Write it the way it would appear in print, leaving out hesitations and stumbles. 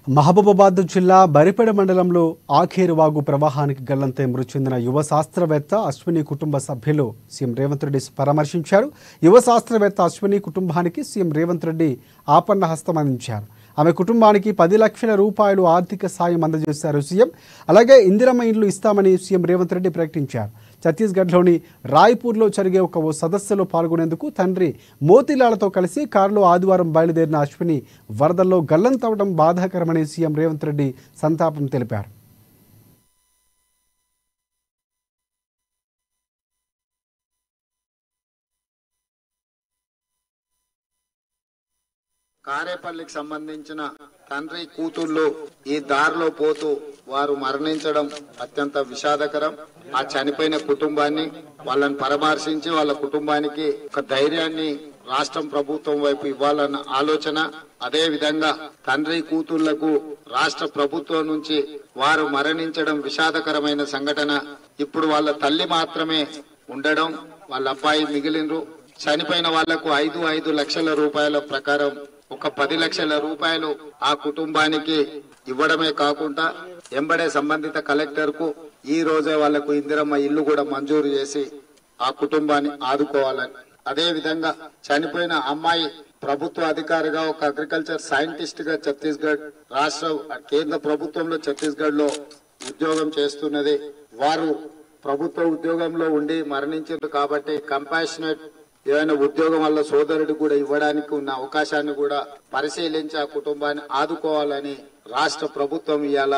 మహబూబాబాద్ జిల్లా బరిపేడ మండలంలో ఆఖేరువాగు ప్రవాహానికి గల్లంతే మృతి చెందిన యువ శాస్త్రవేత్త అశ్విని కుటుంబ సభ్యులు సీఎం రేవంత్ రెడ్డి పరామర్శించారు. యువ శాస్త్రవేత్త అశ్విని కుటుంబానికి సీఎం రేవంత్ రెడ్డి ఆపన్న హస్తం అందించారు. ఆమె కుటుంబానికి 10 లక్షల రూపాయలు ఆర్థిక సాయం అందజేశారు సీఎం. అలాగే ఇందిరమ్మ ఇండ్లు ఇస్తామని సీఎం రేవంత్ రెడ్డి ప్రకటించారు. ఛత్తీస్గఢ్లోని రాయ్పూర్లో జరిగే ఓ సదస్సులో పాల్గొనేందుకు తండ్రి మోతీలాలతో కలిసి కారులో ఆదివారం బయలుదేరిన అశ్విని వరదల్లో గల్లంతవడం బాధాకరమని సీఎం రేవంత్ రెడ్డి సంతాపం తెలిపారు. కారేపల్లికి సంబంధించిన తండ్రి కూతుళ్ళు ఈ దారిలో పోతూ వారు మరణించడం అత్యంత విషాదకరం. ఆ చనిపోయిన కుటుంబాన్ని వాళ్ళని పరామర్శించి వాళ్ళ కుటుంబానికి ఒక ధైర్యాన్ని రాష్ట్రం ప్రభుత్వం వైపు ఇవ్వాలన్న ఆలోచన, అదే విధంగా తండ్రి కూతుళ్లకు రాష్ట్ర ప్రభుత్వం నుంచి వారు మరణించడం విషాదకరమైన సంఘటన. ఇప్పుడు వాళ్ళ తల్లి మాత్రమే ఉండడం, వాళ్ళ అబ్బాయి మిగిలినరు. చనిపోయిన వాళ్లకు 5 లక్షల రూపాయల ప్రకారం ఒక 10 లక్షల రూపాయలు ఆ కుటుంబానికి ఇవ్వడమే కాకుండా ఎంబడే సంబంధిత కలెక్టర్ కు ఈ రోజే వాళ్లకు ఇందిరమ్మ ఇల్లు కూడా మంజూరు చేసి ఆ కుటుంబాన్ని ఆదుకోవాలని, అదే విధంగా చనిపోయిన అమ్మాయి ప్రభుత్వ అధికారిగా ఒక అగ్రికల్చర్ సైంటిస్ట్ గా ఛత్తీస్గఢ్ రాష్ట్ర కేంద్ర ప్రభుత్వంలో ఛత్తీస్గఢ్ లో ఉద్యోగం చేస్తున్నది. వారు ప్రభుత్వ ఉద్యోగంలో ఉండి మరణించారు కాబట్టి కంపాషనేట్ ఏదైనా ఉద్యోగం వల్ల సోదరుడు కూడా ఇవ్వడానికి ఉన్న అవకాశాన్ని కూడా పరిశీలించి ఆ కుటుంబాన్ని ఆదుకోవాలని రాష్ట్ర ప్రభుత్వం ఇవాళ